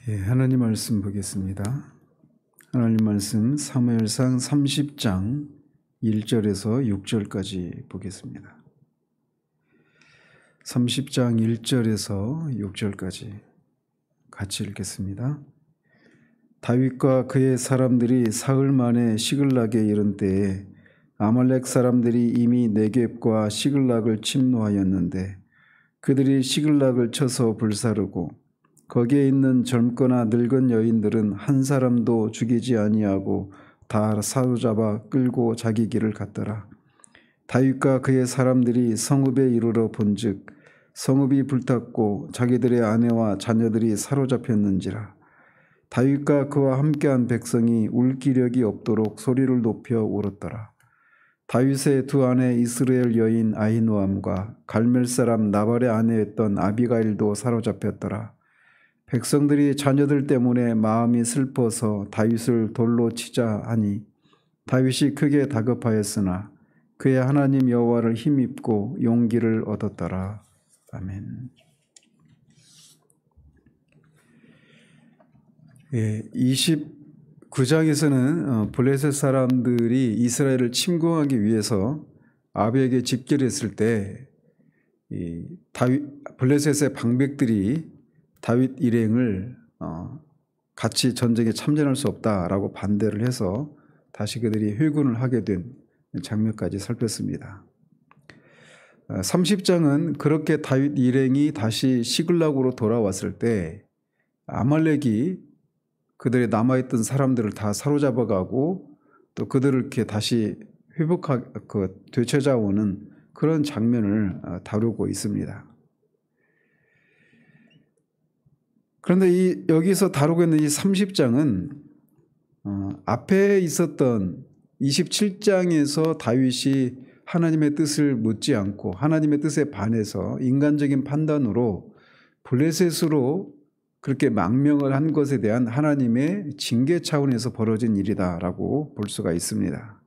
하나님 말씀 보겠습니다. 하나님 말씀 사무엘상 30장 1절에서 6절까지 보겠습니다. 30장 1절에서 6절까지 같이 읽겠습니다. 다윗과 그의 사람들이 사흘 만에 시글락에 이른 때에 아말렉 사람들이 이미 네겝과 시글락을 침노하였는데 그들이 시글락을 쳐서 불사르고 거기에 있는 젊거나 늙은 여인들은 한 사람도 죽이지 아니하고 다 사로잡아 끌고 자기 길을 갔더라. 다윗과 그의 사람들이 성읍에 이르러 본즉 성읍이 불탔고 자기들의 아내와 자녀들이 사로잡혔는지라. 다윗과 그와 함께한 백성이 울 기력이 없도록 소리를 높여 울었더라. 다윗의 두 아내 이스라엘 여인 아히노암과 갈멜 사람 나발의 아내였던 아비가일도 사로잡혔더라. 백성들이 자녀들 때문에 마음이 슬퍼서 다윗을 돌로 치자 하니 다윗이 크게 다급하였으나 그의 하나님 여호와를 힘입고 용기를 얻었더라. 아멘. 29장에서는 블레셋 사람들이 이스라엘을 침공하기 위해서 아비에게 집결했을 때 블레셋의 방백들이 다윗 일행을 같이 전쟁에 참전할 수 없다라고 반대를 해서 다시 그들이 회군을 하게 된 장면까지 살폈습니다. 30장은 그렇게 다윗 일행이 다시 시글락으로 돌아왔을 때 아말렉이 그들의 남아있던 사람들을 다 사로잡아가고 또 그들을 이렇게 다시 되찾아오는 그런 장면을 다루고 있습니다. 그런데 여기서 다루고 있는 이 30장은 앞에 있었던 27장에서 다윗이 하나님의 뜻을 묻지 않고 하나님의 뜻에 반해서 인간적인 판단으로 블레셋으로 그렇게 망명을 한 것에 대한 하나님의 징계 차원에서 벌어진 일이다라고 볼 수가 있습니다.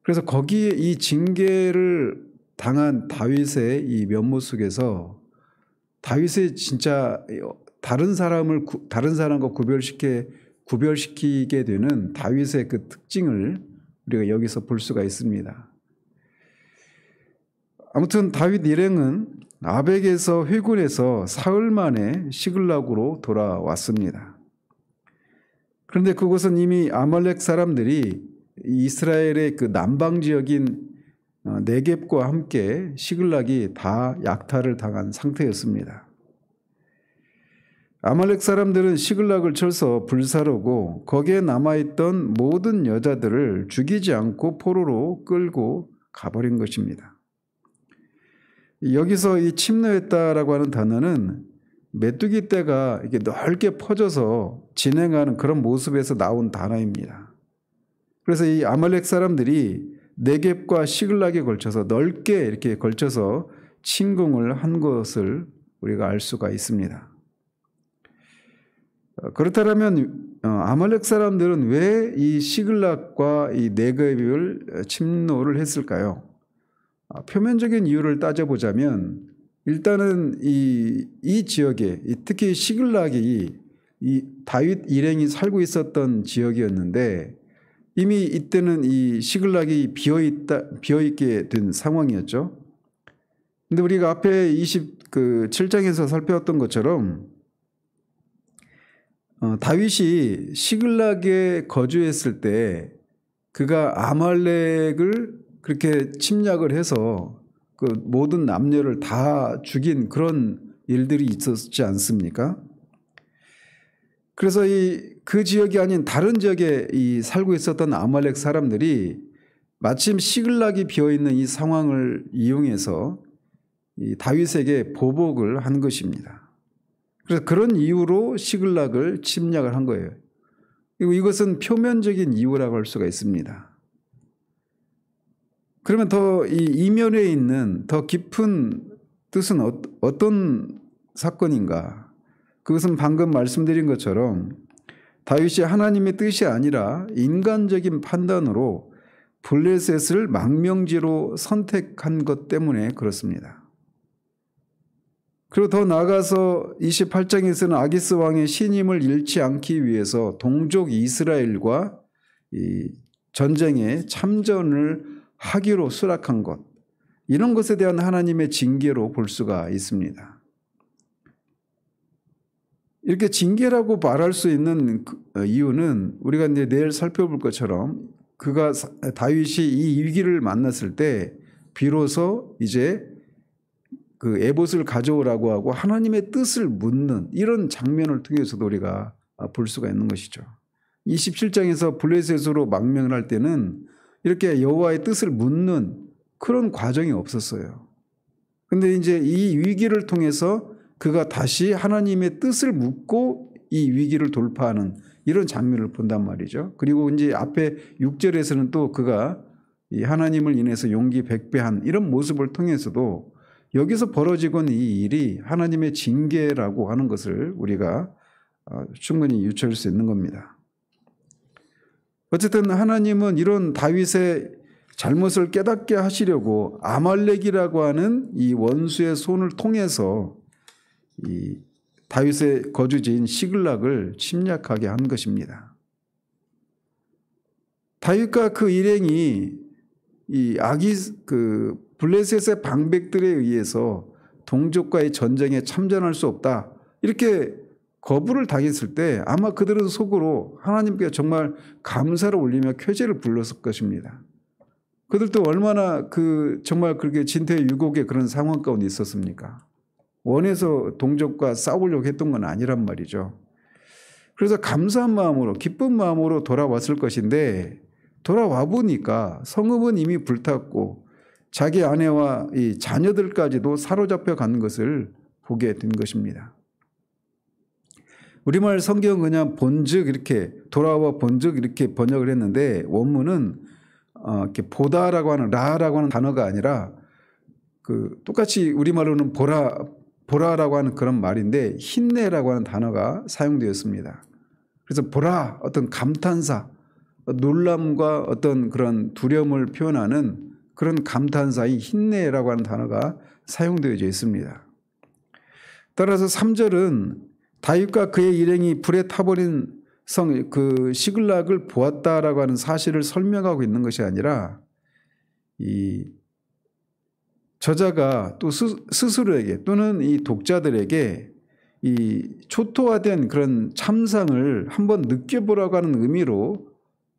그래서 거기에 이 징계를 당한 다윗의 이 면모 속에서 다윗의 진짜 다른 사람과 구별시키게 되는 다윗의 그 특징을 우리가 여기서 볼 수가 있습니다. 아무튼 다윗 일행은 아벡에서 회군해서 사흘 만에 시글락으로 돌아왔습니다. 그런데 그곳은 이미 아말렉 사람들이 이스라엘의 그 남방 지역인 네겝과 함께 시글락이 다 약탈을 당한 상태였습니다. 아말렉 사람들은 시글락을 쳐서 불사르고 거기에 남아있던 모든 여자들을 죽이지 않고 포로로 끌고 가버린 것입니다. 여기서 이 침노했다라고 하는 단어는 메뚜기 떼가 이렇게 넓게 퍼져서 진행하는 그런 모습에서 나온 단어입니다. 그래서 이 아말렉 사람들이 네겝과 시글락에 걸쳐서 넓게 이렇게 걸쳐서 침공을 한 것을 우리가 알 수가 있습니다. 그렇다면 아말렉 사람들은 왜 이 시글락과 이 네겝을 침노를 했을까요? 표면적인 이유를 따져보자면 일단은 이 지역에 특히 시글락이 이 다윗 일행이 살고 있었던 지역이었는데 이미 이때는 이 시글락이 비어있게 된 상황이었죠. 근데 우리가 앞에 27장에서 살펴봤던 것처럼 다윗이 시글락에 거주했을 때 그가 아말렉을 그렇게 침략을 해서 그 모든 남녀를 다 죽인 그런 일들이 있었지 않습니까? 그래서 그 지역이 아닌 다른 지역에 살고 있었던 아말렉 사람들이 마침 시글락이 비어있는 이 상황을 이용해서 이 다윗에게 보복을 한 것입니다. 그래서 그런 이유로 시글락을 침략을 한 거예요. 그리고 이것은 표면적인 이유라고 할 수가 있습니다. 그러면 더 이 이면에 있는 더 깊은 뜻은 어떤 사건인가? 그것은 방금 말씀드린 것처럼 다윗이 하나님의 뜻이 아니라 인간적인 판단으로 블레셋을 망명지로 선택한 것 때문에 그렇습니다. 그리고 더 나아가서 28장에서는 아기스 왕의 신임을 잃지 않기 위해서 동족 이스라엘과 이 전쟁에 참전을 하기로 수락한 것, 이런 것에 대한 하나님의 징계로 볼 수가 있습니다. 이렇게 징계라고 말할 수 있는 이유는 우리가 이제 내일 살펴볼 것처럼 다윗이 이 위기를 만났을 때 비로소 이제 그 에봇을 가져오라고 하고 하나님의 뜻을 묻는 이런 장면을 통해서도 우리가 볼 수가 있는 것이죠. 27장에서 블레셋으로 망명을 할 때는 이렇게 여호와의 뜻을 묻는 그런 과정이 없었어요. 그런데 이제 이 위기를 통해서 그가 다시 하나님의 뜻을 묻고 이 위기를 돌파하는 이런 장면을 본단 말이죠. 그리고 이제 앞에 6절에서는 또 그가 이 하나님을 인해서 용기 백배한 이런 모습을 통해서도 여기서 벌어지고 있는 이 일이 하나님의 징계라고 하는 것을 우리가 충분히 유추할 수 있는 겁니다. 어쨌든 하나님은 이런 다윗의 잘못을 깨닫게 하시려고 아말렉이라고 하는 이 원수의 손을 통해서 이 다윗의 거주지인 시글락을 침략하게 한 것입니다. 다윗과 그 일행이 이 블레셋의 방백들에 의해서 동족과의 전쟁에 참전할 수 없다, 이렇게 거부를 당했을 때 아마 그들은 속으로 하나님께 정말 감사를 올리며 쾌제를 불렀을 것입니다. 그들도 얼마나 정말 그렇게 진퇴유곡의 그런 상황 가운데 있었습니까? 원해서 동족과 싸우려고 했던 건 아니란 말이죠. 그래서 감사한 마음으로, 기쁜 마음으로 돌아왔을 것인데 돌아와 보니까 성읍은 이미 불탔고 자기 아내와 이 자녀들까지도 사로잡혀 간 것을 보게 된 것입니다. 우리말 성경은 그냥 본즉 이렇게 돌아와 본즉 이렇게 번역을 했는데 원문은 이렇게 보다라고 하는 라라고 하는 단어가 아니라 똑같이 우리말로는 보라라고 하는 그런 말인데 힘내라고 하는 단어가 사용되었습니다. 그래서 보라, 어떤 감탄사, 놀람과 어떤 그런 두려움을 표현하는 그런 감탄사의 힘내라고 하는 단어가 사용되어 있습니다. 따라서 3절은 다윗과 그의 일행이 불에 타버린 시글락을 보았다라고 하는 사실을 설명하고 있는 것이 아니라 이 저자가 또 스스로에게 또는 이 독자들에게 이 초토화된 그런 참상을 한번 느껴보라고 하는 의미로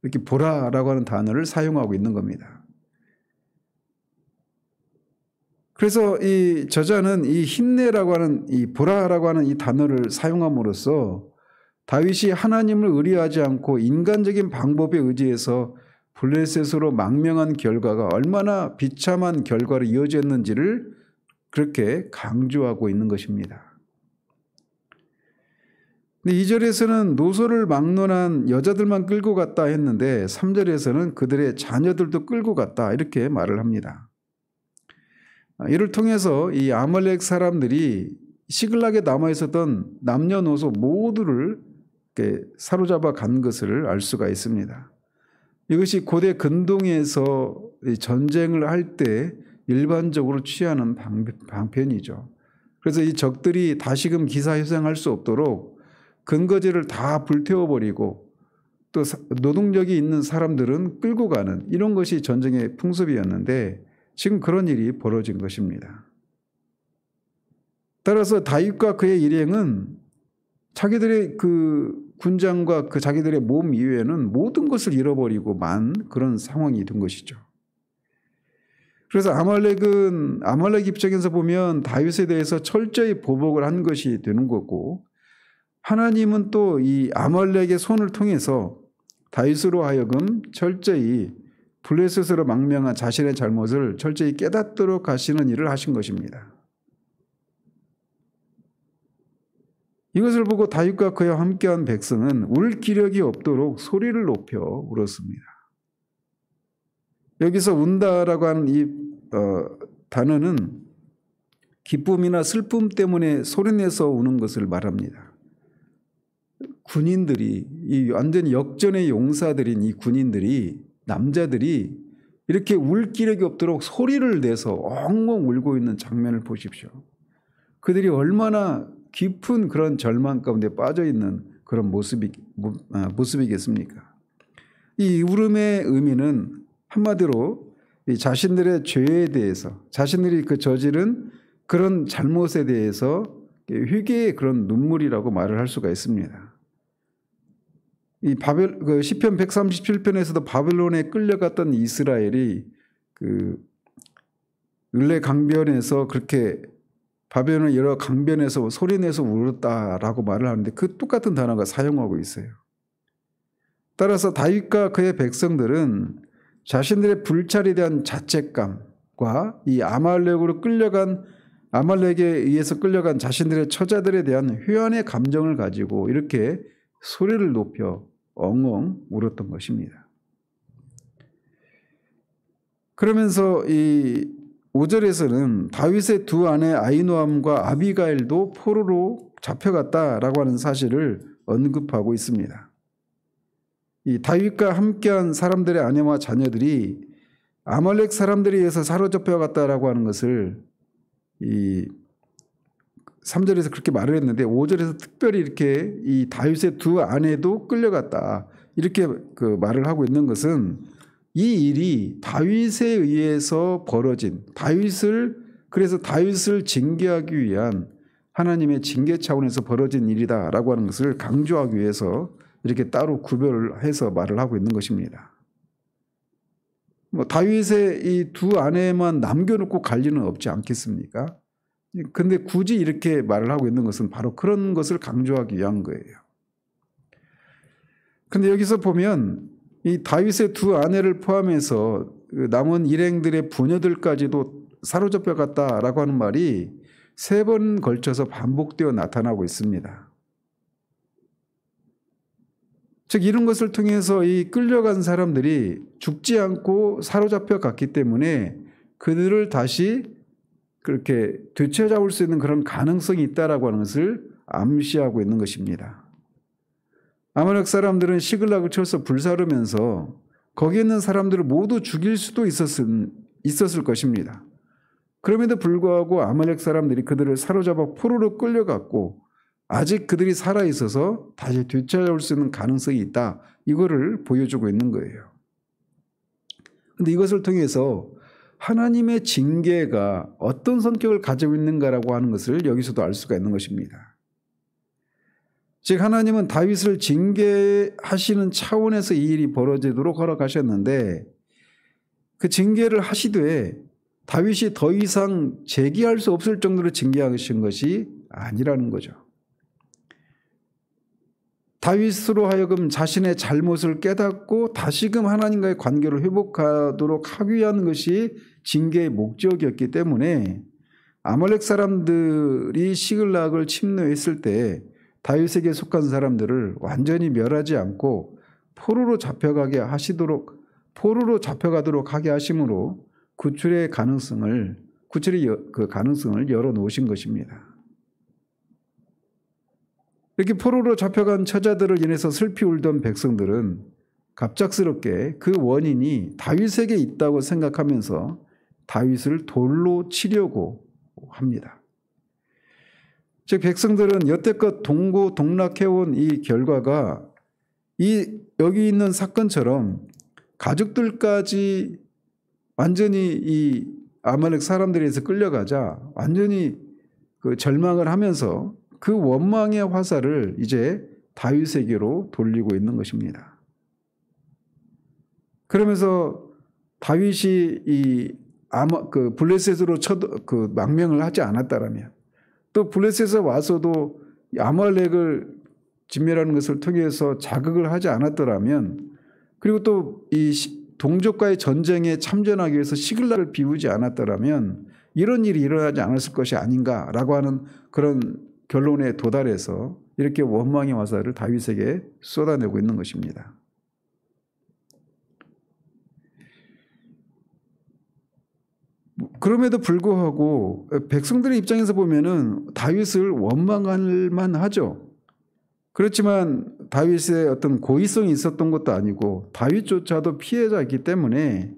이렇게 보라라고 하는 단어를 사용하고 있는 겁니다. 그래서 이 저자는 이 힘내라고 하는 이 보라라고 하는 이 단어를 사용함으로써 다윗이 하나님을 의뢰하지 않고 인간적인 방법에 의지해서 블레셋으로 망명한 결과가 얼마나 비참한 결과로 이어졌는지를 그렇게 강조하고 있는 것입니다. 근데 2절에서는 노소를 막론한 여자들만 끌고 갔다 했는데 3절에서는 그들의 자녀들도 끌고 갔다 이렇게 말을 합니다. 이를 통해서 이 아말렉 사람들이 시글락에 남아 있었던 남녀노소 모두를 이렇게 사로잡아 간 것을 알 수가 있습니다. 이것이 고대 근동에서 전쟁을 할 때 일반적으로 취하는 방편이죠. 그래서 이 적들이 다시금 기사회생할 수 없도록 근거지를 다 불태워버리고 또 노동력이 있는 사람들은 끌고 가는 이런 것이 전쟁의 풍습이었는데 지금 그런 일이 벌어진 것입니다. 따라서 다윗과 그의 일행은 자기들의 군장과 자기들의 몸 이외에는 모든 것을 잃어버리고 만 그런 상황이 된 것이죠. 그래서 아말렉 입장에서 보면 다윗에 대해서 철저히 보복을 한 것이 되는 거고, 하나님은 또 이 아말렉의 손을 통해서 다윗으로 하여금 철저히 블레셋으로 망명한 자신의 잘못을 철저히 깨닫도록 하시는 일을 하신 것입니다. 이것을 보고 다윗과 그와 함께한 백성은 울 기력이 없도록 소리를 높여 울었습니다. 여기서 운다라고 하는 이 단어는 기쁨이나 슬픔 때문에 소리내서 우는 것을 말합니다. 군인들이, 이 완전 역전의 용사들인 이 군인들이, 남자들이 이렇게 울 기력이 없도록 소리를 내서 엉엉 울고 있는 장면을 보십시오. 그들이 얼마나 깊은 그런 절망 가운데 빠져 있는 그런 모습이겠습니까? 이 울음의 의미는 한마디로 이 자신들의 죄에 대해서, 자신들이 그 저지른 그런 잘못에 대해서 회개의 그런 눈물이라고 말을 할 수가 있습니다. 그 시편 137편에서도 바벨론에 끌려갔던 이스라엘이 그 을레 강변에서 그렇게 바벨론의 여러 강변에서 소리내서 울었다라고 말을 하는데 그 똑같은 단어가 사용하고 있어요. 따라서 다윗과 그의 백성들은 자신들의 불찰에 대한 자책감과 이 아말렉에 의해서 끌려간 자신들의 처자들에 대한 회한의 감정을 가지고 이렇게 소리를 높여 엉엉 울었던 것입니다. 그러면서 이 5절에서는 다윗의 두 아내 아히노암과 아비가일도 포로로 잡혀갔다라고 하는 사실을 언급하고 있습니다. 이 다윗과 함께한 사람들의 아내와 자녀들이 아말렉 사람들에 의해서 사로잡혀갔다라고 하는 것을 이 3절에서 그렇게 말을 했는데 5절에서 특별히 이렇게 이 다윗의 두 아내도 끌려갔다 이렇게 그 말을 하고 있는 것은 이 일이 다윗에 의해서 벌어진 그래서 다윗을 징계하기 위한 하나님의 징계 차원에서 벌어진 일이다라고 하는 것을 강조하기 위해서 이렇게 따로 구별을 해서 말을 하고 있는 것입니다. 다윗의 이 두 아내만 남겨놓고 갈 리는 없지 않겠습니까? 근데 굳이 이렇게 말을 하고 있는 것은 바로 그런 것을 강조하기 위한 거예요. 근데 여기서 보면 이 다윗의 두 아내를 포함해서 남은 일행들의 부녀들까지도 사로잡혀 갔다라고 하는 말이 3번 걸쳐서 반복되어 나타나고 있습니다. 즉 이런 것을 통해서 이 끌려간 사람들이 죽지 않고 사로잡혀 갔기 때문에 그들을 다시 그렇게 되찾아올 수 있는 그런 가능성이 있다라고 하는 것을 암시하고 있는 것입니다. 아말렉 사람들은 시글락을 쳐서 불사르면서 거기 있는 사람들을 모두 죽일 수도 있었을 것입니다. 그럼에도 불구하고 아말렉 사람들이 그들을 사로잡아 포로로 끌려갔고 아직 그들이 살아있어서 다시 되찾아올 수 있는 가능성이 있다. 이거를 보여주고 있는 거예요. 그런데 이것을 통해서 하나님의 징계가 어떤 성격을 가지고 있는가라고 하는 것을 여기서도 알 수가 있는 것입니다. 즉 하나님은 다윗을 징계하시는 차원에서 이 일이 벌어지도록 허락하셨는데 그 징계를 하시되 다윗이 더 이상 제기할 수 없을 정도로 징계하신 것이 아니라는 거죠. 다윗으로 하여금 자신의 잘못을 깨닫고 다시금 하나님과의 관계를 회복하도록 하기 위한 것이 징계의 목적이었기 때문에 아말렉 사람들이 시글락을 침노했을 때 다윗에게 속한 사람들을 완전히 멸하지 않고 포로로 잡혀가도록 하게 하심으로 구출의 가능성을 열어 놓으신 것입니다. 이렇게 포로로 잡혀간 처자들을 인해서 슬피 울던 백성들은 갑작스럽게 그 원인이 다윗에게 있다고 생각하면서 다윗을 돌로 치려고 합니다. 즉 백성들은 여태껏 동고동락해온 이 결과가 여기 있는 사건처럼 가족들까지 완전히 이 아말렉 사람들에서 끌려가자 완전히 그 절망을 하면서 그 원망의 화살을 이제 다윗에게로 돌리고 있는 것입니다. 그러면서 다윗이 블레셋으로 망명을 하지 않았다라면 또 블레셋에 와서도 아말렉을 진멸하는 것을 통해서 자극을 하지 않았더라면 그리고 또 이 동족과의 전쟁에 참전하기 위해서 시글락을 비우지 않았더라면 이런 일이 일어나지 않았을 것이 아닌가라고 하는 그런 결론에 도달해서 이렇게 원망의 화살을 다윗에게 쏟아내고 있는 것입니다. 그럼에도 불구하고 백성들의 입장에서 보면은 다윗을 원망할 만하죠. 그렇지만 다윗의 어떤 고의성이 있었던 것도 아니고 다윗조차도 피해자이기 때문에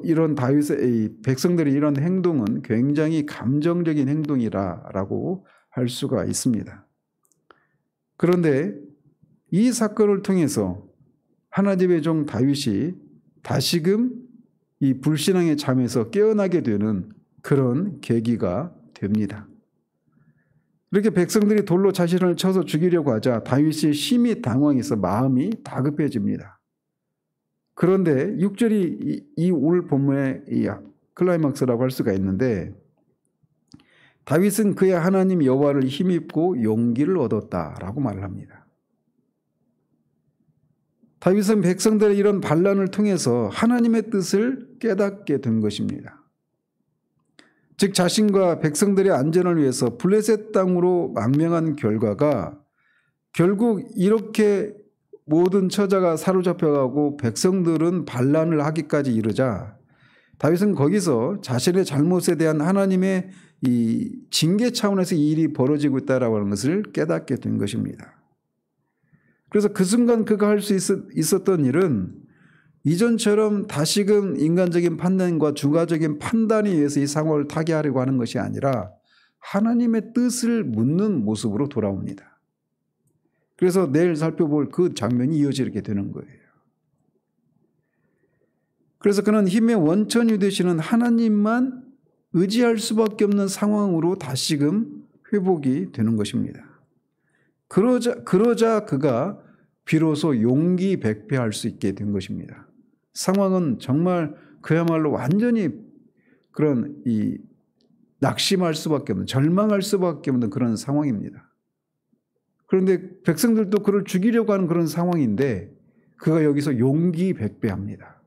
이런 다윗의 이 백성들의 이런 행동은 굉장히 감정적인 행동이라고 할 수가 있습니다. 그런데 이 사건을 통해서 하나님의 종 다윗이 다시금 이 불신앙의 잠에서 깨어나게 되는 그런 계기가 됩니다. 이렇게 백성들이 돌로 자신을 쳐서 죽이려고 하자 다윗이 심히 당황해서 마음이 다급해집니다. 그런데 6절이 이 오늘 본문의 이 클라이막스라고 할 수가 있는데, 다윗은 그의 하나님 여호와를 힘입고 용기를 얻었다라고 말을 합니다. 다윗은 백성들의 이런 반란을 통해서 하나님의 뜻을 깨닫게 된 것입니다. 즉 자신과 백성들의 안전을 위해서 블레셋 땅으로 망명한 결과가 결국 이렇게 모든 처자가 사로잡혀가고 백성들은 반란을 하기까지 이르자 다윗은 거기서 자신의 잘못에 대한 하나님의 이 징계 차원에서 이 일이 벌어지고 있다라고 하는 것을 깨닫게 된 것입니다. 그래서 그 순간 그가 할 수 있었던 일은 이전처럼 다시금 인간적인 판단과 주관적인 판단에 의해서 이 상황을 타개하려고 하는 것이 아니라 하나님의 뜻을 묻는 모습으로 돌아옵니다. 그래서 내일 살펴볼 그 장면이 이어지게 되는 거예요. 그래서 그는 힘의 원천이 되시는 하나님만 의지할 수밖에 없는 상황으로 다시금 회복이 되는 것입니다. 그러자 그가 비로소 용기 백배할 수 있게 된 것입니다. 상황은 정말 그야말로 완전히 그런 이 낙심할 수밖에 없는, 절망할 수밖에 없는 그런 상황입니다. 그런데 백성들도 그를 죽이려고 하는 그런 상황인데 그가 여기서 용기 백배합니다.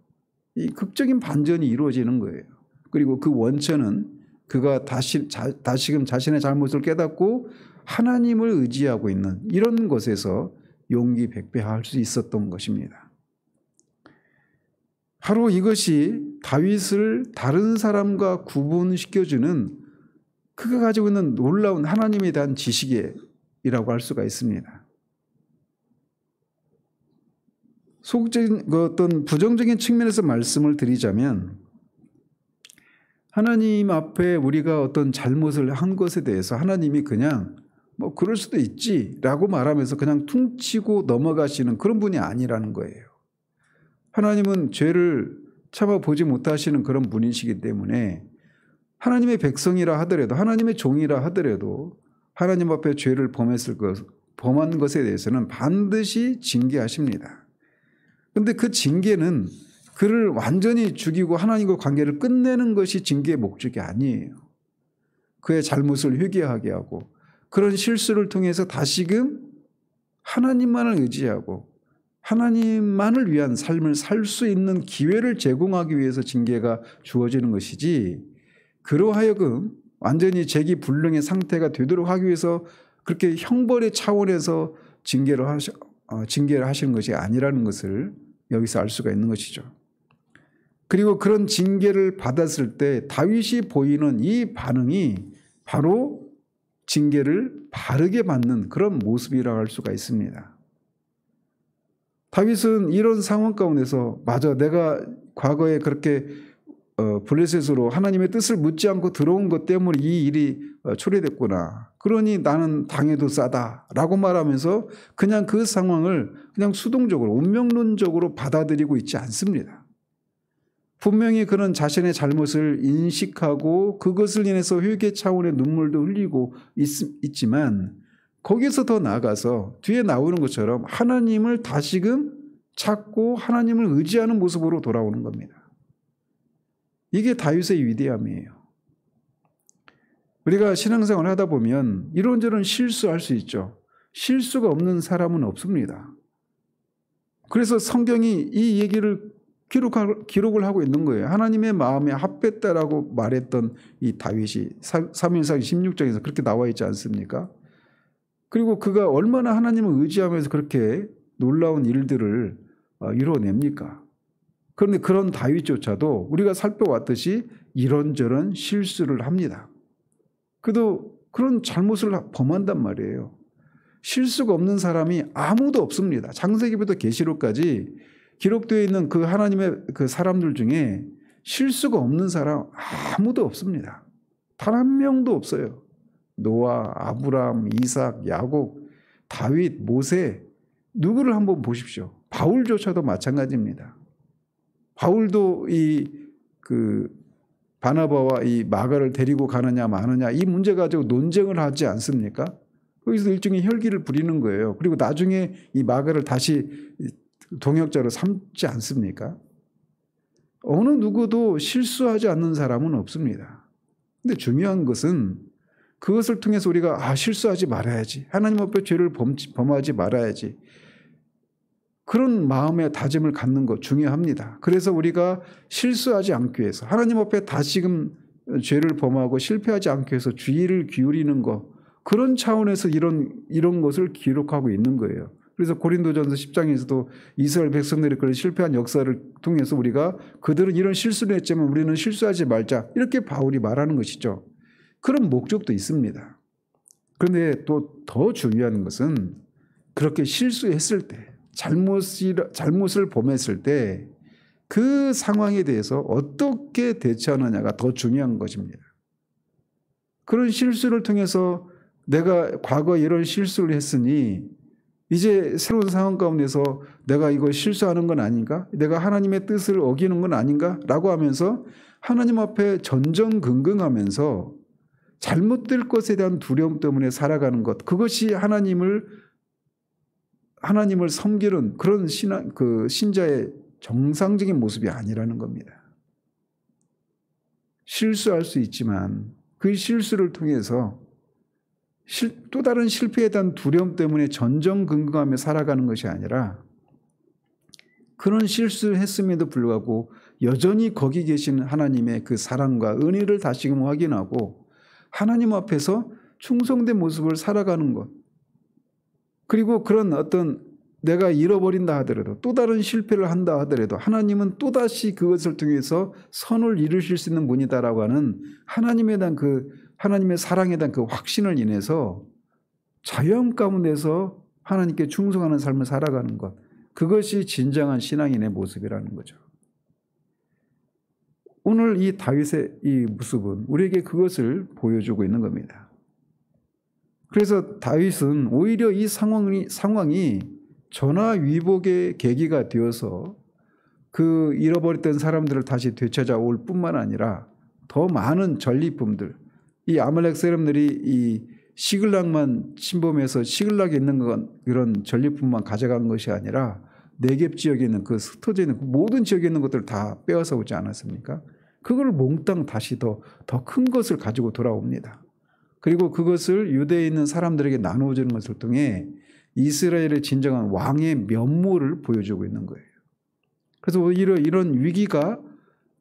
이 극적인 반전이 이루어지는 거예요. 그리고 그 원천은 그가 다시금 자신의 잘못을 깨닫고 하나님을 의지하고 있는 이런 것에서 용기 백배할 수 있었던 것입니다. 바로 이것이 다윗을 다른 사람과 구분시켜주는 그가 가지고 있는 놀라운 하나님에 대한 지식이라고 할 수가 있습니다. 소극적인 어떤 부정적인 측면에서 말씀을 드리자면 하나님 앞에 우리가 어떤 잘못을 한 것에 대해서 하나님이 그냥 뭐 그럴 수도 있지라고 말하면서 그냥 퉁치고 넘어가시는 그런 분이 아니라는 거예요. 하나님은 죄를 참아보지 못하시는 그런 분이시기 때문에 하나님의 백성이라 하더라도 하나님의 종이라 하더라도 하나님 앞에 죄를 범한 것에 대해서는 반드시 징계하십니다. 그런데 그 징계는 그를 완전히 죽이고 하나님과 관계를 끝내는 것이 징계의 목적이 아니에요. 그의 잘못을 회개하게 하고 그런 실수를 통해서 다시금 하나님만을 의지하고 하나님만을 위한 삶을 살 수 있는 기회를 제공하기 위해서 징계가 주어지는 것이지, 그로 하여금 완전히 재기불능의 상태가 되도록 하기 위해서 그렇게 형벌의 차원에서 징계를 하시는 것이 아니라는 것을 여기서 알 수가 있는 것이죠. 그리고 그런 징계를 받았을 때 다윗이 보이는 이 반응이 바로 징계를 바르게 받는 그런 모습이라고 할 수가 있습니다. 다윗은 이런 상황 가운데서 맞아, 내가 과거에 그렇게 블레셋으로 하나님의 뜻을 묻지 않고 들어온 것 때문에 이 일이 초래됐구나. 그러니 나는 당해도 싸다라고 말하면서 그냥 그 상황을 그냥 수동적으로 운명론적으로 받아들이고 있지 않습니다. 분명히 그는 자신의 잘못을 인식하고 그것을 인해서 회개 차원의 눈물도 흘리고 있지만 거기서 더 나아가서 뒤에 나오는 것처럼 하나님을 다시금 찾고 하나님을 의지하는 모습으로 돌아오는 겁니다. 이게 다윗의 위대함이에요. 우리가 신앙생활을 하다 보면 이런저런 실수할 수 있죠. 실수가 없는 사람은 없습니다. 그래서 성경이 이 얘기를 기록을 하고 있는 거예요. 하나님의 마음에 합했다라고 말했던 이 다윗이 사무엘상 16장에서 그렇게 나와 있지 않습니까? 그리고 그가 얼마나 하나님을 의지하면서 그렇게 놀라운 일들을 이뤄냅니까? 그런데 그런 다윗조차도 우리가 살펴왔듯이 이런저런 실수를 합니다. 그래도 그런 잘못을 범한단 말이에요. 실수가 없는 사람이 아무도 없습니다. 창세기부터 계시록까지 기록되어 있는 그 하나님의 그 사람들 중에 실수가 없는 사람 아무도 없습니다. 단 한 명도 없어요. 노아, 아브라함, 이삭, 야곱, 다윗, 모세 누구를 한번 보십시오. 바울조차도 마찬가지입니다. 바울도 바나바와 이 마가를 데리고 가느냐 마느냐 이 문제 가지고 논쟁을 하지 않습니까? 거기서 일종의 혈기를 부리는 거예요. 그리고 나중에 이 마가를 다시 동역자로 삼지 않습니까? 어느 누구도 실수하지 않는 사람은 없습니다. 근데 중요한 것은 그것을 통해서 우리가 실수하지 말아야지. 하나님 앞에 죄를 범하지 말아야지. 그런 마음의 다짐을 갖는 것 중요합니다. 그래서 우리가 실수하지 않기 위해서 하나님 앞에 다시금 죄를 범하고 실패하지 않기 위해서 주의를 기울이는 것 그런 차원에서 이런 것을 기록하고 있는 거예요. 그래서 고린도전서 10장에서도 이스라엘 백성들이 그런 실패한 역사를 통해서 우리가 그들은 이런 실수를 했지만 우리는 실수하지 말자 이렇게 바울이 말하는 것이죠. 그런 목적도 있습니다. 그런데 또 더 중요한 것은 그렇게 실수했을 때 잘못을 범했을 때 그 상황에 대해서 어떻게 대처하느냐가 더 중요한 것입니다. 그런 실수를 통해서 내가 과거에 이런 실수를 했으니 이제 새로운 상황 가운데서 내가 이거 실수하는 건 아닌가? 내가 하나님의 뜻을 어기는 건 아닌가? 라고 하면서 하나님 앞에 전전긍긍하면서 잘못될 것에 대한 두려움 때문에 살아가는 것 그것이 하나님을 섬기는 그런 신자의 정상적인 모습이 아니라는 겁니다. 실수할 수 있지만 그 실수를 통해서 또 다른 실패에 대한 두려움 때문에 전전긍긍하며 살아가는 것이 아니라 그런 실수를 했음에도 불구하고 여전히 거기 계신 하나님의 그 사랑과 은혜를 다시금 확인하고 하나님 앞에서 충성된 모습을 살아가는 것 그리고 그런 어떤 내가 잃어버린다 하더라도 또 다른 실패를 한다 하더라도 하나님은 또다시 그것을 통해서 선을 이루실 수 있는 분이다라고 하는 하나님에 대한 하나님의 사랑에 대한 그 확신을 인해서 자유함 가운데서 하나님께 충성하는 삶을 살아가는 것 그것이 진정한 신앙인의 모습이라는 거죠. 오늘 이 다윗의 이 모습은 우리에게 그것을 보여주고 있는 겁니다. 그래서 다윗은 오히려 이 상황이 전화위복의 계기가 되어서 그 잃어버렸던 사람들을 다시 되찾아올 뿐만 아니라 더 많은 전리품들 이 아말렉 사람들이 이 시글락만 침범해서 시글락에 있는 건 이런 전리품만 가져간 것이 아니라 네겝 지역에 있는 그 흩어져 있는 모든 지역에 있는 것들을 다 빼앗아 오지 않았습니까? 그걸 몽땅 다시 더 큰 것을 가지고 돌아옵니다. 그리고 그것을 유대에 있는 사람들에게 나누어주는 것을 통해 이스라엘의 진정한 왕의 면모를 보여주고 있는 거예요. 그래서 오히려 이런 위기가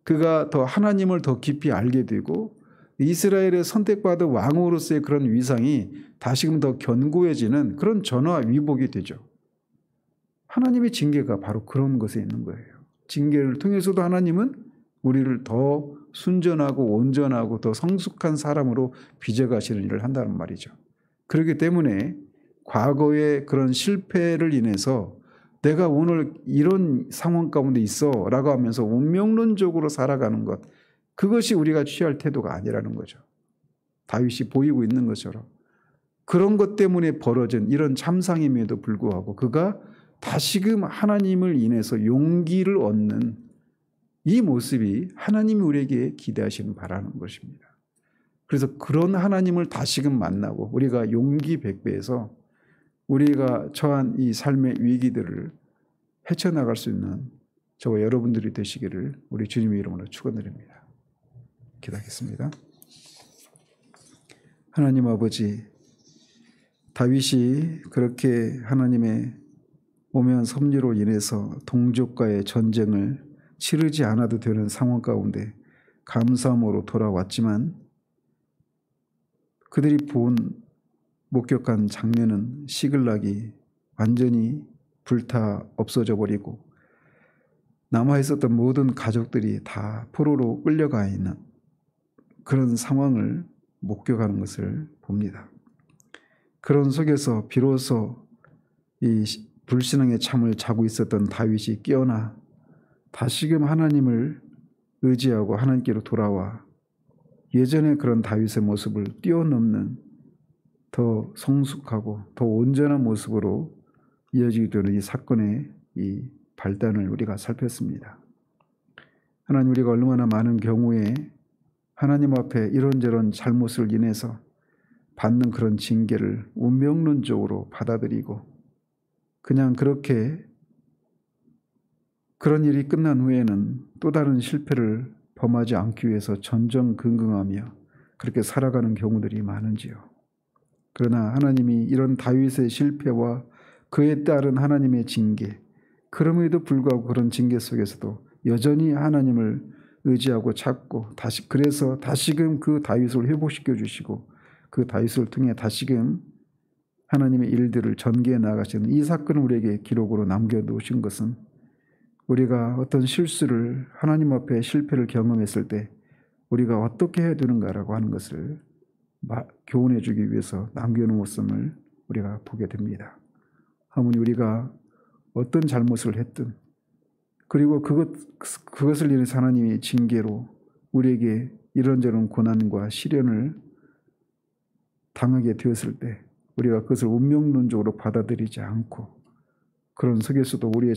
그가 더 하나님을 더 깊이 알게 되고 이스라엘의 선택받은 왕으로서의 그런 위상이 다시금 더 견고해지는 그런 전화위복이 되죠. 하나님의 징계가 바로 그런 것에 있는 거예요. 징계를 통해서도 하나님은 우리를 더 순전하고 온전하고 더 성숙한 사람으로 빚어가시는 일을 한다는 말이죠. 그렇기 때문에 과거의 그런 실패를 인해서 내가 오늘 이런 상황 가운데 있어 라고 하면서 운명론적으로 살아가는 것 그것이 우리가 취할 태도가 아니라는 거죠. 다윗이 보이고 있는 것처럼 그런 것 때문에 벌어진 이런 참상임에도 불구하고 그가 다시금 하나님을 인해서 용기를 얻는 이 모습이 하나님이 우리에게 기대하시는 바라는 것입니다. 그래서 그런 하나님을 다시금 만나고 우리가 용기 백배해서 우리가 처한 이 삶의 위기들을 헤쳐나갈 수 있는 저와 여러분들이 되시기를 우리 주님의 이름으로 축원드립니다. 기도하겠습니다. 하나님 아버지, 다윗이 그렇게 하나님의 오묘한 섭리로 인해서 동족과의 전쟁을 치르지 않아도 되는 상황 가운데 감사함으로 돌아왔지만 그들이 목격한 장면은 시글락이 완전히 불타 없어져 버리고 남아있었던 모든 가족들이 다 포로로 끌려가 있는 그런 상황을 목격하는 것을 봅니다. 그런 속에서 비로소 이 불신앙의 잠을 자고 있었던 다윗이 깨어나 다시금 하나님을 의지하고 하나님께로 돌아와 예전의 그런 다윗의 모습을 뛰어넘는 더 성숙하고 더 온전한 모습으로 이어지게 되는 이 사건의 이 발단을 우리가 살폈습니다. 하나님, 우리가 얼마나 많은 경우에 하나님 앞에 이런저런 잘못을 인해서 받는 그런 징계를 운명론적으로 받아들이고 그냥 그렇게 그런 일이 끝난 후에는 또 다른 실패를 범하지 않기 위해서 전전긍긍하며 그렇게 살아가는 경우들이 많은지요. 그러나 하나님이 이런 다윗의 실패와 그에 따른 하나님의 징계, 그럼에도 불구하고 그런 징계 속에서도 여전히 하나님을 의지하고 찾고 그래서 다시금 그 다윗을 회복시켜 주시고 그 다윗을 통해 다시금 하나님의 일들을 전개해 나가시는 이 사건을 우리에게 기록으로 남겨놓으신 것은 우리가 어떤 실수를 하나님 앞에 실패를 경험했을 때 우리가 어떻게 해야 되는가라고 하는 것을 교훈해 주기 위해서 남겨놓았음을 우리가 보게 됩니다. 하물며 우리가 어떤 잘못을 했든 그리고 그것을 인해서 하나님의 징계로 우리에게 이런저런 고난과 시련을 당하게 되었을 때 우리가 그것을 운명론적으로 받아들이지 않고 그런 속에서도 우리의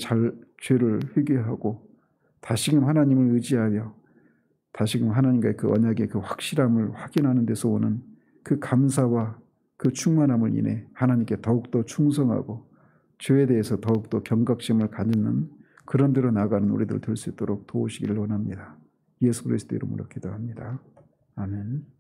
죄를 회개하고 다시금 하나님을 의지하여 다시금 하나님과의 그 언약의 그 확실함을 확인하는 데서 오는 그 감사와 그 충만함을 인해 하나님께 더욱더 충성하고 죄에 대해서 더욱더 경각심을 가지는 그런 대로 나가는 우리들 될 수 있도록 도우시기를 원합니다. 예수 그리스도 이름으로 기도합니다. 아멘.